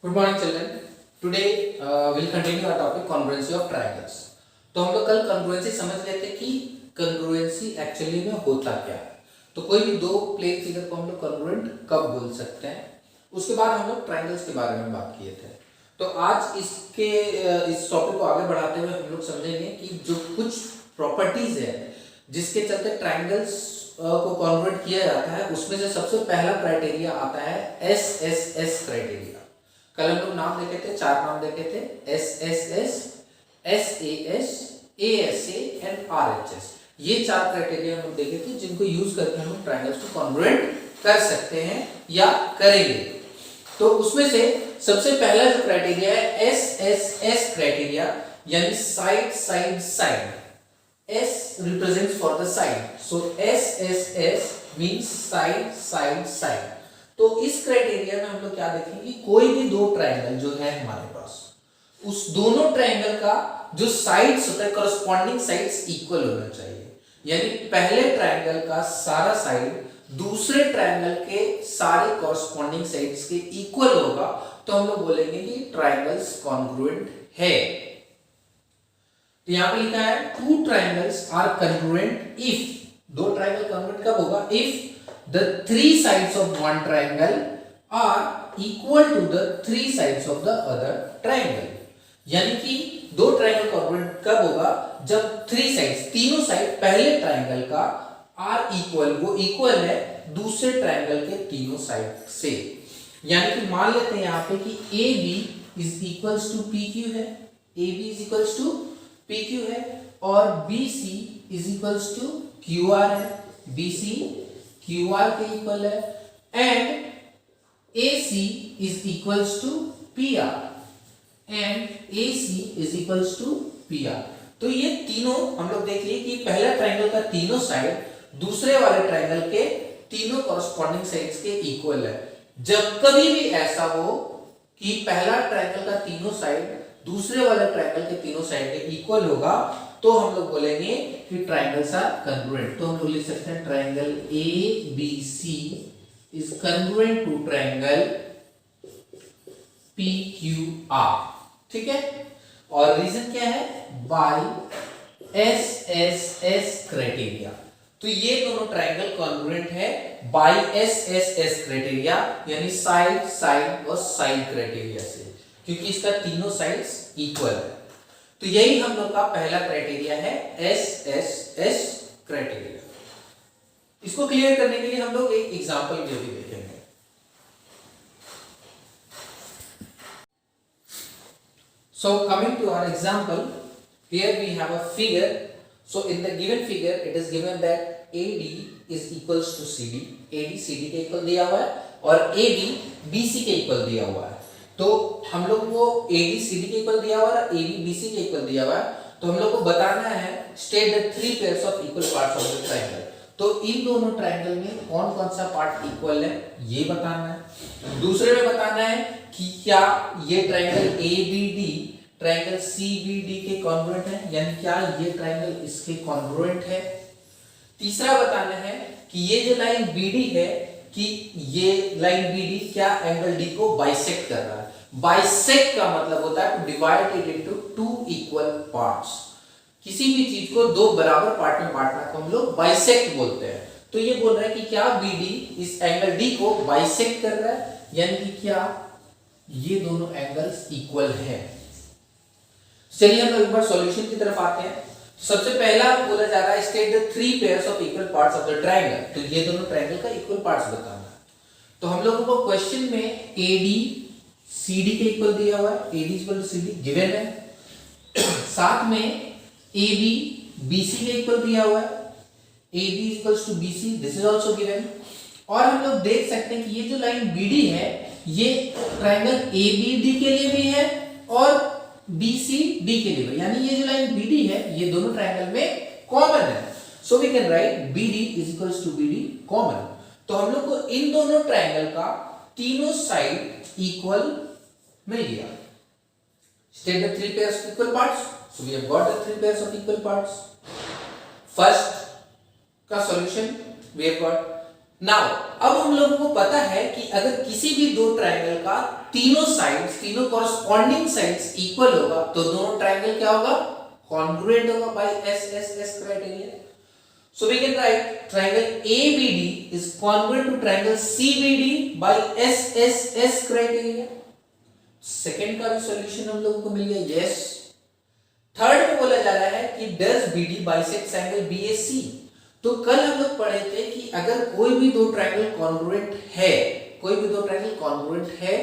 Good morning children. Today will continue our topic congruency of triangles. तो हम लोग कल कॉन्ग्रुएंसी समझ लेते कि कॉन्ग्रुएंसी एक्चुअली में होता क्या है। तो कोई भी दो प्लेन फिगर को हम लोग कॉन्ग्रुएंट कब बोल सकते हैं। उसके बाद हम लोग ट्रायंगल्स के बारे में बात किए थे। तो आज इस टॉपिक को आगे बढ़ाते हुए हम लोग समझेंगे कि जो कुछ प्रॉपर्टीज है जिसके चलते ट्रायंगल्स को कॉन्वर्ट किया जाता है, उसमें से सबसे पहला क्राइटेरिया आता है एस क्राइटेरिया। कल हम लोग नाम देखे थे, चार नाम देखे थे, SSS, SAS, ASA and RHS। ये चार क्राइटेरिया हम लोग देखे थे जिनको यूज करके हम लोग ट्रायंगल्स को कॉन्वर्ट कर सकते हैं या करेंगे। तो उसमें से सबसे पहला जो क्राइटेरिया है SSS क्राइटेरिया, यानी side side side. S represents for the side, so SSS means side side side। तो इस क्राइटेरिया में हम लोग क्या देखेंगे कि कोई भी दो ट्रायंगल जो है हमारे पास, उस दोनों ट्रायंगल का जो साइड्स होता है कॉरस्पॉन्डिंग साइड्स इक्वल होना चाहिए। यानी पहले ट्रायंगल का सारा साइड दूसरे ट्रायंगल के सारे कॉरस्पॉन्डिंग साइड्स के इक्वल होगा, तो हम लोग बोलेंगे कि ट्रायंगल्स कॉन्ग्रुएंट है। तो यहां पे लिखा है two triangles are congruent if, दो ट्रायंगल कॉन्ग्रुएंट कब होगा, if the three sides of one triangle are equal to the three sides of the other triangle। यानी कि दो ट्रायंगल कॉन्ग्रुएंट कब होगा, जब थ्री साइड्स, तीनों साइड पहले ट्रायंगल का आर इक्वल, वो इक्वल है दूसरे ट्रायंगल के तीनों साइड से। यानी कि मान लेते हैं यहां पे कि AB is equals to PQ है, AB is equals to PQ है, और BC is equals to QR है, BC QR के इक्वल है, and AC is equals to PR and AC is equals to PR। तो ये तीनों हम लोग देख लिए कि पहला ट्रायंगल का तीनों साइड दूसरे वाले ट्रायंगल के तीनों कॉरस्पॉन्डिंग साइड्स के इक्वल है। जब कभी भी ऐसा हो कि पहला ट्रायंगल का तीनों साइड दूसरे वाले ट्रायंगल के तीनों साइड के इक्वल होगा, तो हम लोग बोलेंगे कि ट्रायंगल्स आर कॉन्ग्रुएंट। तो हम लोग लिख सकते हैं triangle ABC is congruent to triangle PQR। ठीक है, और रीजन क्या है, बाय SSS क्राइटेरिया। तो ये दोनों ट्रायंगल कॉन्ग्रुएंट है बाय SSS क्राइटेरिया, यानी साइड साइड और साइड क्राइटेरिया से, क्योंकि इसका तीनों साइड्स इक्वल है। तो यही हम लोग का पहला क्राइटेरिया है SSS क्राइटेरिया। इसको क्लियर करने के लिए हम लोग एक एग्जांपल भी देखेंगे। So coming to our example, here we have a figure. So in the given figure it is given that AD is equals to CD, AD CD के इक्वल दिया हुआ है और AB BC के इक्वल दिया हुआ है। तो हम लोग को AD CD के इक्वल दिया हुआ है, AB BC के इक्वल दिया हुआ है। तो हम लोग को बताना है state the three pairs of equal parts of the triangle. तो इन दोनों ट्रायंगल में कौन कौन सा पार्ट इक्वल है ये बताना है। दूसरे में बताना है कि क्या ये ट्रायंगल ABD ट्रायंगल CBD के कॉन्ग्रुएंट है, यानी क्या ये ट्रायंगल इसके कॉन्ग्रुएंट है। तीसरा बताना है कि ये जो लाइन BD है कि ये लाइन BD क्या एंगल D को बाइसेक्ट कर रहा है। बाइसेक्ट का मतलब होता है to divide it into two equal parts. किसी भी चीज को दो बराबर पार्ट में बांटना को हम लोग बाइसेक्ट बोलते हैं। तो ये बोल रहा है कि क्या BD इस एंगल D को बाइसेक्ट कर रहा है, यानी कि क्या ये दोनों एंगल्स इक्वल है। चलिए हम लोग एक बार सॉल्यूशन की तरफ आते हैं। सबसे पहला बोला जा रहा है state the three pairs of equal parts of the triangle. तो ये दोनों ट्रायंगल का इक्वल पार्ट्स बताना है। तो हम लोगों को क्वेश्चन में AD CD के इक्वल दिया हुआ है, AD equal to CD given है, साथ में AB BC के इक्वल दिया हुआ है, AB equals to BC this is also given. और हम लोग देख सकते हैं कि ये जो लाइन BD है ये ट्रायंगल ABD के लिए भी है और BCD के लिए भी, यानी ये जो लाइन BD है ये दोनों ट्रायंगल में कॉमन है। So we can write BD is equals to BD common. तो हम लोग को इन दोनों ट्रायंगल का तीनों साइड इक्वल मिल गया। State the three pairs of equal parts. So we have got the three pairs of equal parts. First का solution we have got now अब हम लोगों को पता है कि अगर किसी भी दो ट्रायंगल का तीनों साइड्स, तीनों कॉरस्पॉन्डिंग साइड्स इक्वल होगा तो दोनों ट्रायंगल क्या होगा, कॉन्ग्रुएंट होगा by S S S criteria. So we can write triangle ABD is congruent to triangle CBD by SSS criteria. Second का भी सॉल्यूशन हम लोगों को मिल गया, यस. थर्ड में बोला जा रहा है कि does BD bisects angle BAC. तो कल हम लोग पढ़े थे कि अगर कोई भी दो ट्रायंगल कॉन्ग्रुएंट है, कोई भी दो ट्रायंगल कॉन्ग्रुएंट है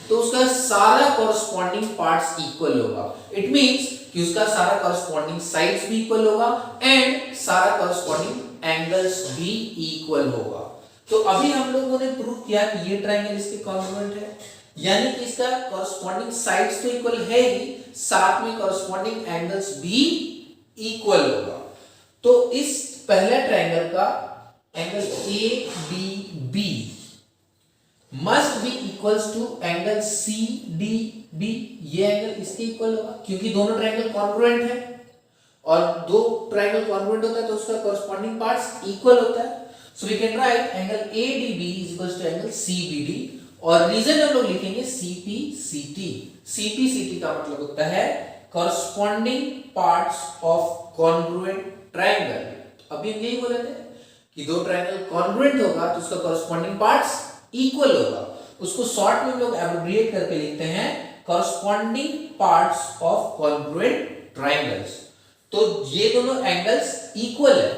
तो उसका सारा कॉरस्पॉन्डिंग पार्ट्स इक्वल होगा. इट मींस कि उसका सारा कॉरस्पॉन्डिंग साइड्स भी इक्वल होगा एंड सारा कॉरस्पॉन्डिंग एंगल्स भी इक्वल होगा. तो अभी हम लोगों ने प्रूव किया कि ये ट्रायंगल इसके कॉन्ग्रुएंट है, यानी कि इसका कॉरस्पॉन्डिंग साइड्स तो इक्वल है ही, साथ में कॉरस्पॉन्डिंग एंगल्स भी इक्वल होगा. तो इस पहले ट्रायंगल का angle ADB must be equals to angle CDB. ये एंगल इसके इक्वल होगा क्योंकि दोनों ट्रायंगल कॉन्ग्रुएंट है, और दो ट्रायंगल कॉन्ग्रुएंट होता है तो उसका कॉरस्पॉन्डिंग पार्ट्स इक्वल होता है. So we can write angle ADB is equals to angle CBD, और रीजन हम लोग लिखेंगे CPCT. CPCT का मतलब होता है corresponding parts of congruent triangle. अभी हम यही बोले थे कि दो ट्रायंगल कॉन्ग्रुएंट होगा तो उसका कॉरस्पॉन्डिंग पार्ट्स इक्वल होगा. उसको शॉर्ट में हम लोग एब्रिविएट करके लिखते हैं corresponding parts of congruent triangles. तो ये दोनों एंगल्स इक्वल है,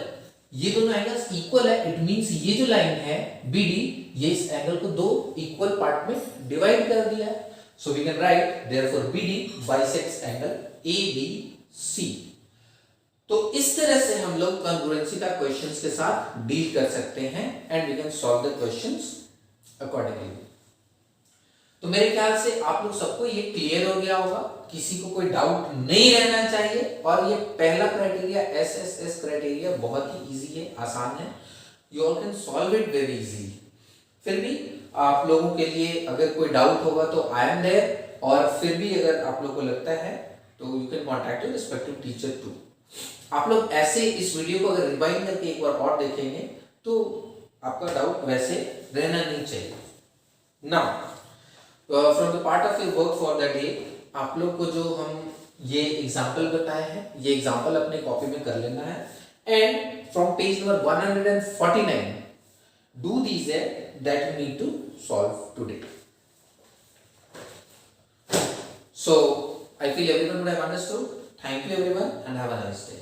ये दोनों एंगल्स इक्वल है. इट मींस ये जो लाइन है BD, ये इस एंगल को दो इक्वल पार्ट में डिवाइड कर दिया है. So we can write therefore BD bisects angle ABC. तो इस तरह से हम लोग कॉन्ग्रुएंसी का क्वेश्चंस के साथ डील कर सकते हैं and we can solve the questions accordingly. तो मेरे ख्याल से आप लोग सबको ये क्लियर हो गया होगा, किसी को कोई डाउट नहीं रहना चाहिए. और ये पहला क्राइटेरिया SSS क्राइटेरिया बहुत ही इजी है, आसान है. You all can solve it very easily. फिर भी आप लोगों के लिए अगर कोई डाउट होगा तो आई एम देयर, और फिर भी अगर आप लोगों को लगता है तो you can contact your respective teacher too. आप लोग ऐसे इस वीडियो को अगर रिवाइंड करके एक बार और देखेंगे तो आपका डाउट वैसे रहना नहीं चाहिए. Now from the part of your work for the day, आप लोग को जो हम ये एग्जांपल बताए हैं, ये एग्जांपल अपने कॉपी में कर लेना है. And from page number 149 do these that you need to solve today. So I feel everyone would have understood. Thank you everyone and have a nice day.